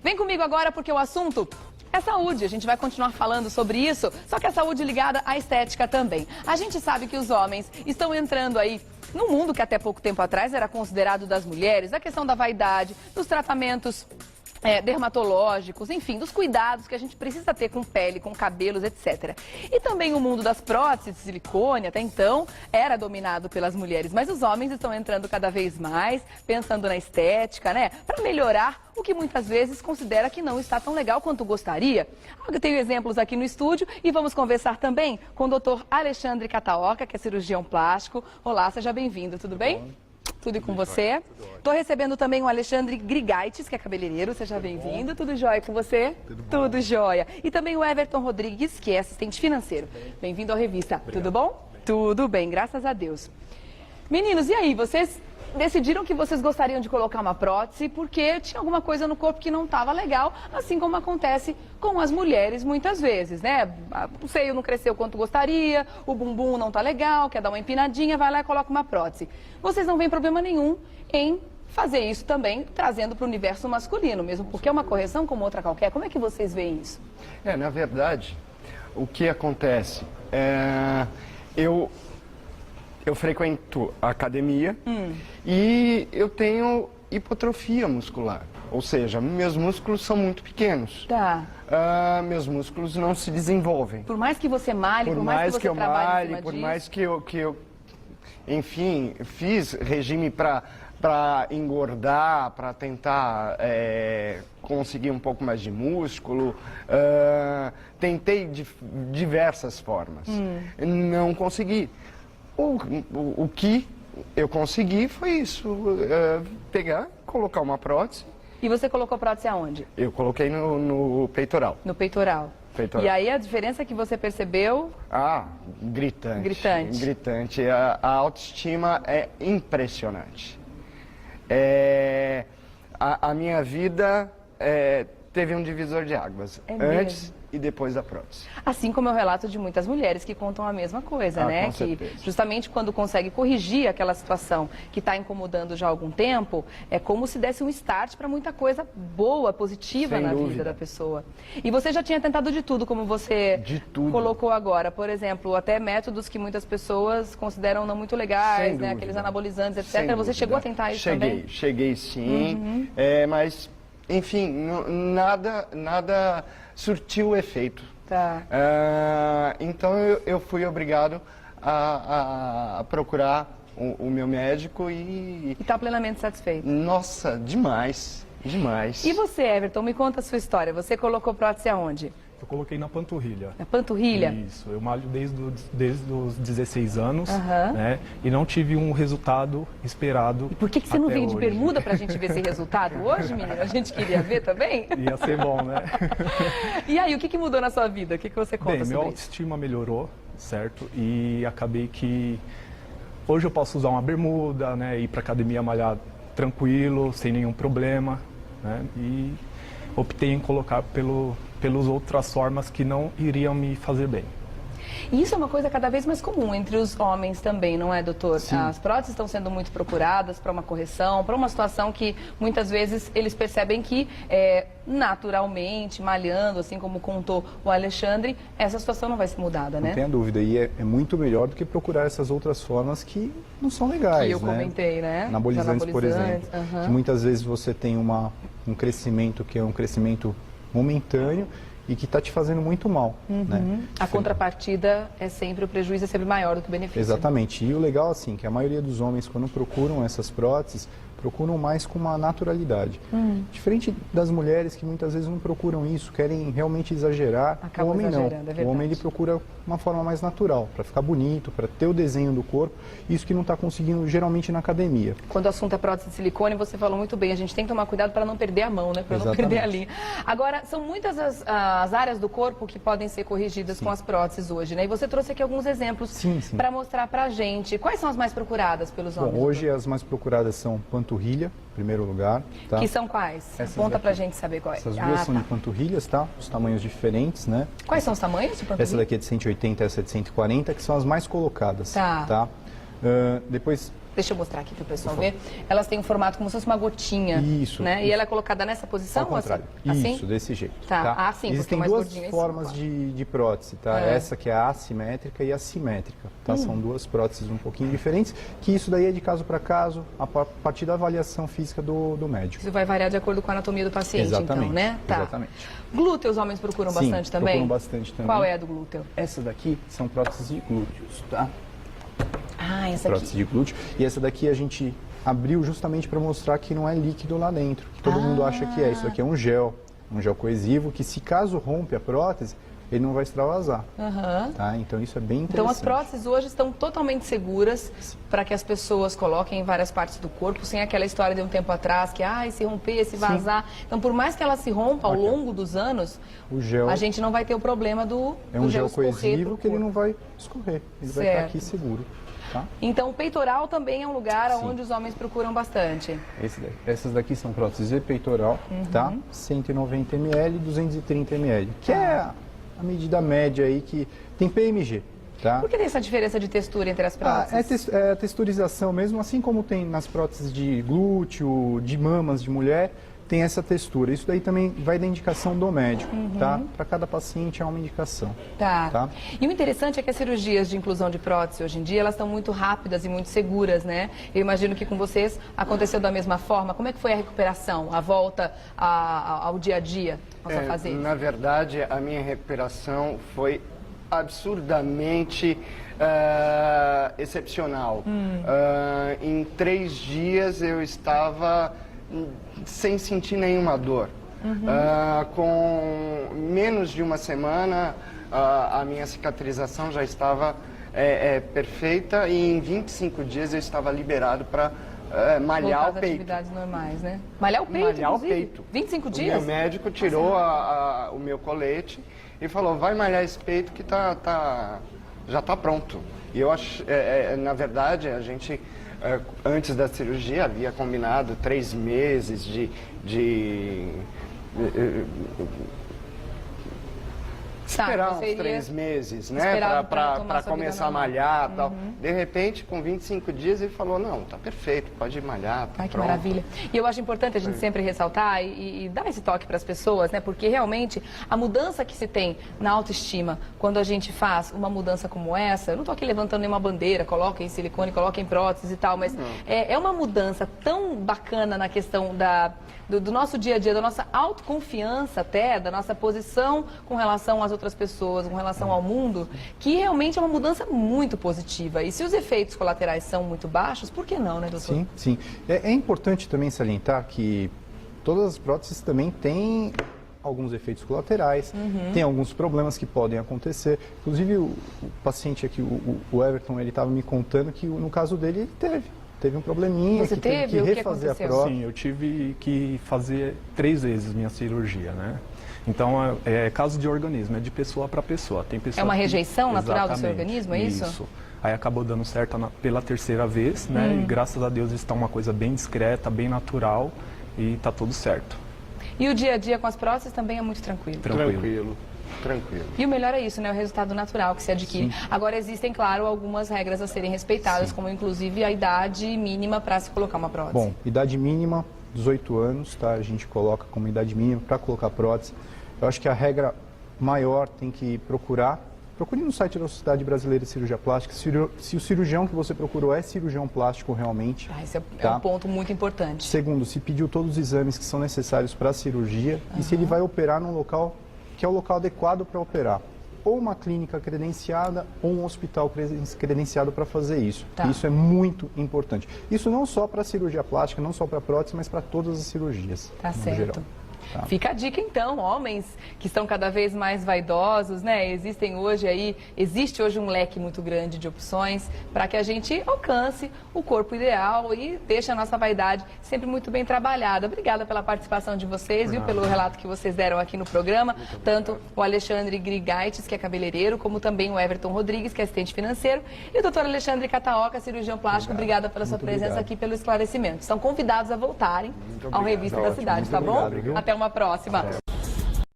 Vem comigo agora porque o assunto é saúde. A gente vai continuar falando sobre isso, só que a saúde ligada à estética também. A gente sabe que os homens estão entrando aí num mundo que até pouco tempo atrás era considerado das mulheres, a questão da vaidade, dos tratamentos dermatológicos, enfim, dos cuidados que a gente precisa ter com pele, com cabelos, etc. E também o mundo das próteses de silicone, até então, era dominado pelas mulheres, mas os homens estão entrando cada vez mais, pensando na estética, né, para melhorar o que muitas vezes considera que não está tão legal quanto gostaria. Eu tenho exemplos aqui no estúdio e vamos conversar também com o Dr. Alexandre Cataoca, que é cirurgião plástico. Olá, seja bem-vindo, tudo bem? Tudo com você? Estou recebendo também o Alexandre Grigaitis, que é cabeleireiro. Seja bem-vindo. Tudo jóia com você? Tudo jóia. E também o Everton Rodrigues, que é assistente financeiro. Bem-vindo à revista. Tudo bom? Tudo bem, graças a Deus. Meninos, e aí? Vocês decidiram que vocês gostariam de colocar uma prótese porque tinha alguma coisa no corpo que não estava legal, assim como acontece com as mulheres muitas vezes, né? O seio não cresceu quanto gostaria, o bumbum não tá legal, quer dar uma empinadinha, vai lá e coloca uma prótese. Vocês não veem problema nenhum em fazer isso também, trazendo para o universo masculino, mesmo porque é uma correção como outra qualquer. Como é que vocês veem isso? Na verdade, o que acontece eu frequento a academia e eu tenho hipotrofia muscular. Ou seja, meus músculos são muito pequenos. Tá. Meus músculos não se desenvolvem. Por mais que você malhe, por mais que você trabalhe em cima por disso. mais que eu, enfim, fiz regime para engordar, para tentar conseguir um pouco mais de músculo, tentei de diversas formas. Não consegui. O que eu consegui foi isso, pegar, colocar uma prótese. E você colocou prótese aonde? Eu coloquei no peitoral. No peitoral. E aí a diferença que você percebeu? Gritante. Gritante. Gritante. A autoestima é impressionante. A minha vida teve um divisor de águas. Antes e depois da prótese. Assim como é o relato de muitas mulheres que contam a mesma coisa, né? Com certeza. Que justamente quando consegue corrigir aquela situação que está incomodando já há algum tempo, é como se desse um start para muita coisa boa, positiva na vida da pessoa. E você já tinha tentado de tudo, como você colocou agora. Por exemplo, até métodos que muitas pessoas consideram não muito legais, né? Aqueles anabolizantes, etc. Você chegou a tentar isso também? Cheguei sim, mas, enfim, nada surtiu efeito. Tá. Então eu fui obrigado a procurar o meu médico e... está plenamente satisfeito? Nossa, demais, demais. E você, Everton, me conta a sua história. Você colocou prótese aonde? Eu coloquei na panturrilha. Na panturrilha? Isso, eu malho desde os 16 anos, né? E não tive um resultado esperado. E por que você não veio de hoje. bermuda pra gente ver esse resultado hoje, menino? A gente queria ver também? Ia ser bom, né? E aí, o que mudou na sua vida? O que você conta sobre isso? Minha autoestima melhorou, certo? E acabei que hoje eu posso usar uma bermuda, né? Ir pra academia malhar tranquilo, sem nenhum problema, né? E optei em colocar pelas outras formas que não iriam me fazer bem. E isso é uma coisa cada vez mais comum entre os homens também, não é, doutor? Sim. As próteses estão sendo muito procuradas para uma correção, para uma situação que muitas vezes eles percebem que naturalmente, malhando, assim como contou o Alexandre, essa situação não vai ser mudada, né? Não tenha dúvida, e é muito melhor do que procurar essas outras formas que não são legais, que eu comentei, né? Anabolizantes, por exemplo, que muitas vezes você tem um crescimento que é um crescimento momentâneo e que está te fazendo muito mal. Né? A contrapartida é sempre, o prejuízo é sempre maior do que o benefício. Exatamente. E o legal, assim, que a maioria dos homens, quando procuram essas próteses, procuram mais com uma naturalidade. Diferente das mulheres que muitas vezes não procuram isso, querem realmente exagerar. O homem não. O homem ele procura uma forma mais natural, para ficar bonito, para ter o desenho do corpo, isso que não está conseguindo geralmente na academia. Quando o assunto é prótese de silicone, você falou muito bem, a gente tem que tomar cuidado para não perder a mão, né? Para não perder a linha. Agora, são muitas as áreas do corpo que podem ser corrigidas com as próteses hoje, né? E você trouxe aqui alguns exemplos para mostrar para a gente. Quais são as mais procuradas pelos homens? Bom, hoje as mais procuradas são panturrilha, em primeiro lugar. Tá? Que são quais? Conta pra gente saber quais. Essas duas são de panturrilhas, tá? Os tamanhos diferentes, né? Quais são os tamanhos de panturrilha? Essa daqui é de 180 e essa é de 140, que são as mais colocadas. Tá? Depois deixa eu mostrar aqui para o pessoal ver, elas têm um formato como se fosse uma gotinha. Isso. Né? Isso. E ela é colocada nessa posição? Ao contrário. Assim? Isso, desse jeito. Tá. Ah, sim, Existem mais duas gordinha, formas assim, de prótese, tá? Essa que é a assimétrica e a simétrica, tá? São duas próteses um pouquinho diferentes, que isso daí é de caso para caso, a partir da avaliação física do médico. Isso vai variar de acordo com a anatomia do paciente, Exatamente, então, né? Tá. exatamente. Glúteos, homens procuram Sim, bastante também? procuram bastante também. Qual é a do glúteo? Essa daqui são próteses de glúteos, tá? Ah, essa Prótese aqui. de glúteo. E essa daqui a gente abriu justamente para mostrar que não é líquido lá dentro, que todo mundo acha que é. Isso aqui é um gel coesivo, que se caso rompe a prótese, ele não vai extravasar. Tá? Então isso é bem interessante. Então as próteses hoje estão totalmente seguras para que as pessoas coloquem em várias partes do corpo, sem aquela história de um tempo atrás que se romper, se vazar. Então por mais que ela se rompa ao longo dos anos, o gel a gente não vai ter o problema do é um gel escorrer coesivo pro que ele corpo. não vai escorrer, ele vai estar aqui seguro. Tá? Então o peitoral também é um lugar onde os homens procuram bastante. Essas daqui são próteses de peitoral, tá? 190 ml, 230 ml, que é a medida média aí que tem PMG. Tá? Por que tem essa diferença de textura entre as próteses? É a texturização mesmo, assim como tem nas próteses de glúteo, de mamas de mulher, tem essa textura. Isso daí também vai da indicação do médico, tá? Para cada paciente é uma indicação. Tá. E o interessante é que as cirurgias de inclusão de prótese hoje em dia, elas estão muito rápidas e muito seguras, né? Eu imagino que com vocês aconteceu da mesma forma. Como é que foi a recuperação, a volta ao dia a dia aos afazeres? Na verdade, a minha recuperação foi absurdamente excepcional. Em 3 dias eu estava sem sentir nenhuma dor. Com menos de uma semana, a minha cicatrização já estava perfeita e em 25 dias eu estava liberado para malhar o peito. Atividades normais, né? Malhar o peito, Malhar inclusive? o peito. 25 dias? O meu médico tirou o meu colete e falou, vai malhar esse peito que já está pronto. E eu acho, na verdade, a gente, antes da cirurgia, havia combinado 3 meses esperar uns 3 meses, né, para começar a malhar e tal. De repente, com 25 dias, ele falou, não, tá perfeito, pode malhar, tá Ai, que pronto. maravilha. E eu acho importante a gente sempre ressaltar e dar esse toque para as pessoas, né, porque realmente a mudança que se tem na autoestima, quando a gente faz uma mudança como essa, eu não tô aqui levantando nenhuma bandeira, coloquem silicone, coloquem prótese e tal, mas é uma mudança tão bacana na questão do nosso dia a dia, da nossa autoconfiança até, da nossa posição com relação às outras pessoas, com relação ao mundo, que realmente é uma mudança muito positiva. E se os efeitos colaterais são muito baixos, por que não, né, doutor? Sim, sim. É importante também salientar que todas as próteses também têm alguns efeitos colaterais, tem alguns problemas que podem acontecer. Inclusive, o paciente aqui, o Everton, ele estava me contando que no caso dele, ele teve um probleminha, Você que teve que refazer a prótese. Sim, eu tive que fazer 3 vezes minha cirurgia, né? Então, é caso de organismo, é de pessoa para pessoa. Tem pessoa É uma que... rejeição natural do seu Exatamente, organismo, é isso? Isso. Aí acabou dando certo pela 3ª vez, né? E graças a Deus está uma coisa bem discreta, bem natural e tá tudo certo. E o dia a dia com as próteses também é muito tranquilo. Tranquilo. E o melhor é isso, né? O resultado natural que se adquire. Sim. Agora, existem, claro, algumas regras a serem respeitadas, como inclusive a idade mínima para se colocar uma prótese. Bom, idade mínima, 18 anos, tá? A gente coloca como idade mínima para colocar prótese. Eu acho que a regra maior tem que procure no site da Sociedade Brasileira de Cirurgia Plástica se o cirurgião que você procurou é cirurgião plástico realmente. Esse é um ponto muito importante. Segundo, se pediu todos os exames que são necessários para a cirurgia e se ele vai operar num local que é o local adequado para operar. Ou uma clínica credenciada ou um hospital credenciado para fazer isso. Tá. Isso é muito importante. Isso não só para a cirurgia plástica, não só para a prótese, mas para todas as cirurgias. Tá certo. Geral. Tá. Fica a dica então, homens que estão cada vez mais vaidosos, né? Existe hoje um leque muito grande de opções para que a gente alcance o corpo ideal e deixe a nossa vaidade sempre muito bem trabalhada. Obrigada pela participação de vocês, viu? Pelo relato que vocês deram aqui no programa. Tanto o Alexandre Grigaitis, que é cabeleireiro, como também o Everton Rodrigues, que é assistente financeiro, e o doutor Alexandre Cataoca, cirurgião plástico. Obrigada pela sua presença aqui, pelo esclarecimento. Estão convidados a voltarem ao Revista da Cidade, tá bom? Obrigado, Até uma próxima.